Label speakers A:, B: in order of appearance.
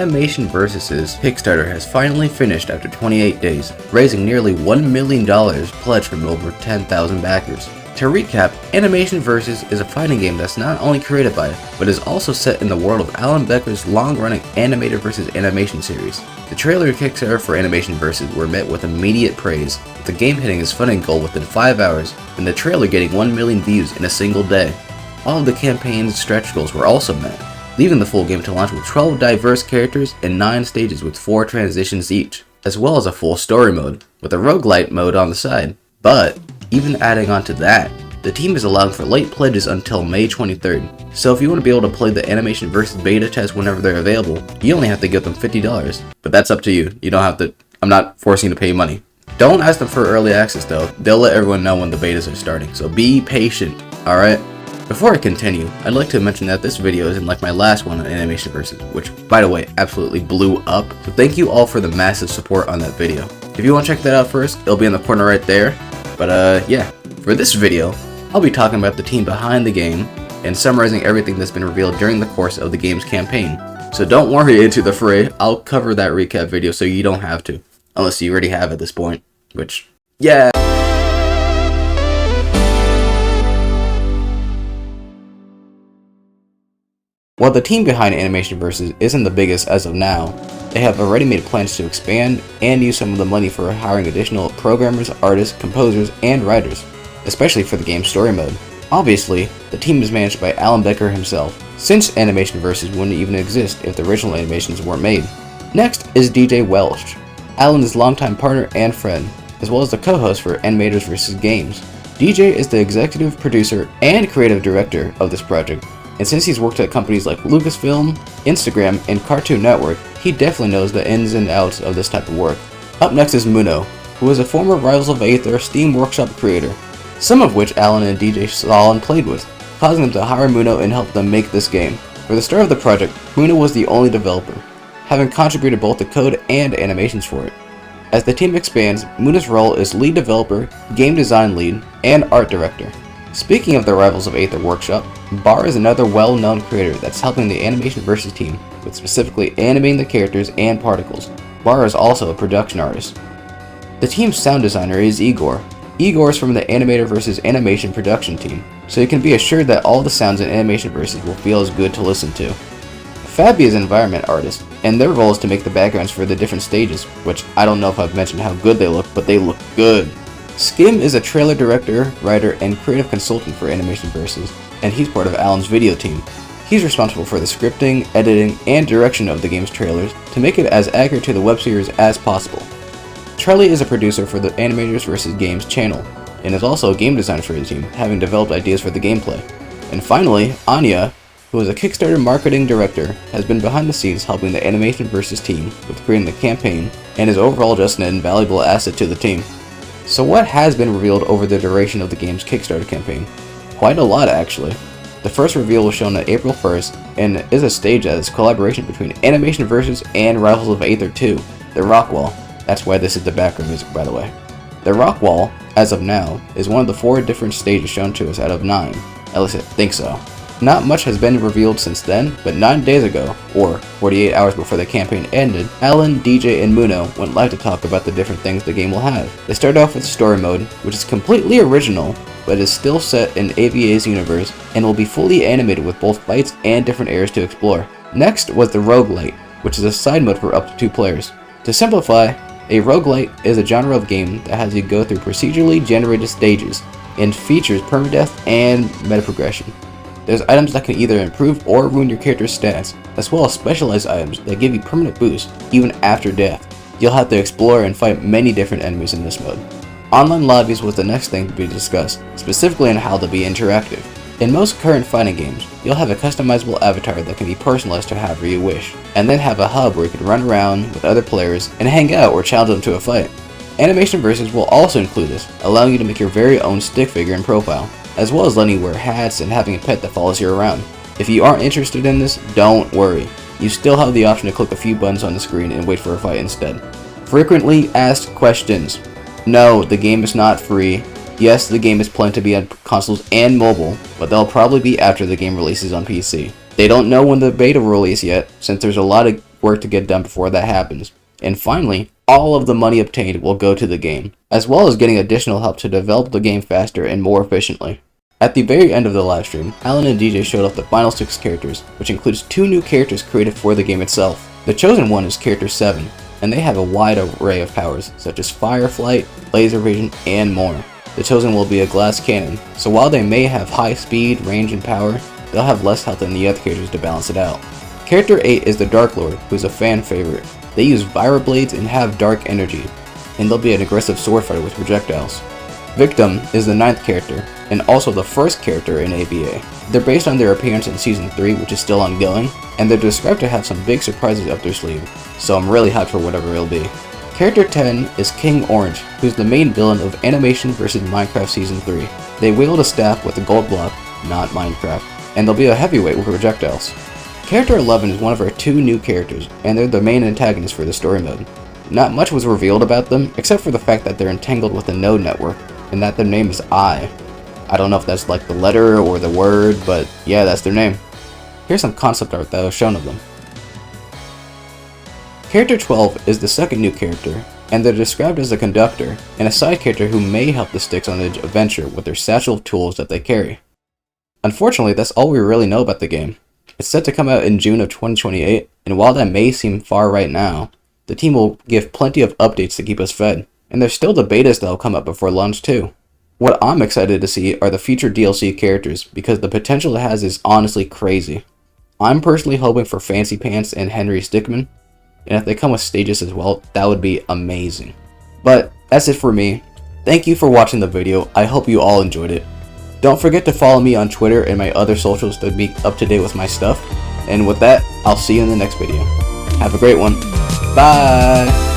A: Animation Versus' Kickstarter has finally finished after 28 days, raising nearly $1 million pledged from over 10,000 backers. To recap, Animation Versus is a fighting game that's not only created by, but is also set in the world of Alan Becker's long-running Animator vs. Animation series. The trailer and Kickstarter for Animation Versus were met with immediate praise, with the game hitting its funding goal within 5 hours, and the trailer getting 1 million views in a single day. All of the campaign's stretch goals were also met, leaving the full game to launch with 12 diverse characters and 9 stages with 4 transitions each, as well as a full story mode, with a roguelite mode on the side. But even adding on to that, the team is allowing for late pledges until May 23rd, so if you want to be able to play the Animation Versus beta test whenever they're available, you only have to give them $50, but that's up to you. You don't have to, I'm not forcing you to pay money. Don't ask them for early access though, they'll let everyone know when the betas are starting, so be patient, alright? Before I continue, I'd like to mention that this video isn't like my last one on Animation Versus, which, by the way, absolutely blew up, so thank you all for the massive support on that video. If you want to check that out first, it'll be in the corner right there, but yeah, for this video, I'll be talking about the team behind the game, and summarizing everything that's been revealed during the course of the game's campaign. So don't worry into the fray, I'll cover that recap video so you don't have to, unless you already have at this point, which, yeah! While the team behind Animation Versus isn't the biggest as of now, they have already made plans to expand and use some of the money for hiring additional programmers, artists, composers, and writers, especially for the game's story mode. Obviously, the team is managed by Alan Becker himself, since Animation Versus wouldn't even exist if the original animations weren't made. Next is DJ Welch, Alan's longtime partner and friend, as well as the co-host for Animators vs. Games. DJ is the executive producer and creative director of this project, and since he's worked at companies like Lucasfilm, Instagram, and Cartoon Network, he definitely knows the ins and outs of this type of work. Up next is Muno, who is a former Rivals of Aether Steam Workshop creator, some of which Alan and DJ saw and played with, causing them to hire Muno and help them make this game. For the start of the project, Muno was the only developer, having contributed both the code and animations for it. As the team expands, Muno's role is lead developer, game design lead, and art director. Speaking of the Rivals of Aether Workshop, Bar is another well-known creator that's helping the Animation Versus team with specifically animating the characters and particles. Bar is also a production artist. The team's sound designer is Igor. Igor is from the Animator vs. Animation production team, so you can be assured that all the sounds in Animation Versus will feel as good to listen to. Fabi is an environment artist, and their role is to make the backgrounds for the different stages, which I don't know if I've mentioned how good they look, but they look good. Skim is a trailer director, writer, and creative consultant for Animation Versus, and he's part of Alan's video team. He's responsible for the scripting, editing, and direction of the game's trailers to make it as accurate to the web series as possible. Charlie is a producer for the Animators vs. Games channel, and is also a game designer for the team, having developed ideas for the gameplay. And finally, Anya, who is a Kickstarter marketing director, has been behind the scenes helping the Animation Versus team with creating the campaign, and is overall just an invaluable asset to the team. So what has been revealed over the duration of the game's Kickstarter campaign? Quite a lot actually. The first reveal was shown on April 1st, and is a stage as a collaboration between Animation Versus and Rivals of Aether 2, the Rock Wall. That's why this is the background music, by the way. The Rock Wall, as of now, is one of the 4 different stages shown to us out of 9. At least I think so. Not much has been revealed since then, but 9 days ago, or 48 hours before the campaign ended, Alan, DJ, and Muno went live to talk about the different things the game will have. They started off with story mode, which is completely original, but is still set in AVA's universe, and will be fully animated with both fights and different areas to explore. Next was the roguelite, which is a side mode for up to 2 players. To simplify, a roguelite is a genre of game that has you go through procedurally generated stages, and features permadeath and meta progression. There's items that can either improve or ruin your character's stats, as well as specialized items that give you permanent boosts, even after death. You'll have to explore and fight many different enemies in this mode. Online lobbies was the next thing to be discussed, specifically on how to be interactive. In most current fighting games, you'll have a customizable avatar that can be personalized to however you wish, and then have a hub where you can run around with other players and hang out or challenge them to a fight. Animation Versus will also include this, allowing you to make your very own stick figure and profile, as well as letting you wear hats and having a pet that follows you around. If you aren't interested in this, don't worry. You still have the option to click a few buttons on the screen and wait for a fight instead. Frequently asked questions. No, the game is not free. Yes, the game is planned to be on consoles and mobile, but they'll probably be after the game releases on PC. They don't know when the beta will release yet, since there's a lot of work to get done before that happens. And finally, all of the money obtained will go to the game, as well as getting additional help to develop the game faster and more efficiently. At the very end of the live stream, Alan and DJ showed off the final 6 characters, which includes 2 new characters created for the game itself. The chosen one is character 7, and they have a wide array of powers, such as fire flight, laser vision, and more. The chosen will be a glass cannon, so while they may have high speed, range, and power, they'll have less health than the other characters to balance it out. Character 8 is the Dark Lord, who's a fan favorite. They use Vira blades and have dark energy, and they'll be an aggressive sword fighter with projectiles. Victim is the 9th character, and also the first character in ABA. They're based on their appearance in Season 3, which is still ongoing, and they're described to have some big surprises up their sleeve, so I'm really hyped for whatever it'll be. Character 10 is King Orange, who's the main villain of Animation vs. Minecraft Season 3. They wield a staff with a gold block, not Minecraft, and they'll be a heavyweight with projectiles. Character 11 is one of our 2 new characters, and they're the main antagonists for the story mode. Not much was revealed about them, except for the fact that they're entangled with a node network, and that their name is I. I don't know if that's like the letter or the word, but yeah, that's their name. Here's some concept art that was shown of them. Character 12 is the second new character, and they're described as a conductor, and a side character who may help the Sticks on the adventure with their satchel of tools that they carry. Unfortunately, that's all we really know about the game. It's set to come out in June of 2028, and while that may seem far right now, the team will give plenty of updates to keep us fed, and there's still the betas that will come up before launch too. What I'm excited to see are the future DLC characters, because the potential it has is honestly crazy. I'm personally hoping for Fancy Pants and Henry Stickmin, and if they come with stages as well, that would be amazing. But that's it for me. Thank you for watching the video. I hope you all enjoyed it. Don't forget to follow me on Twitter and my other socials to be up to date with my stuff. And with that, I'll see you in the next video. Have a great one. Bye!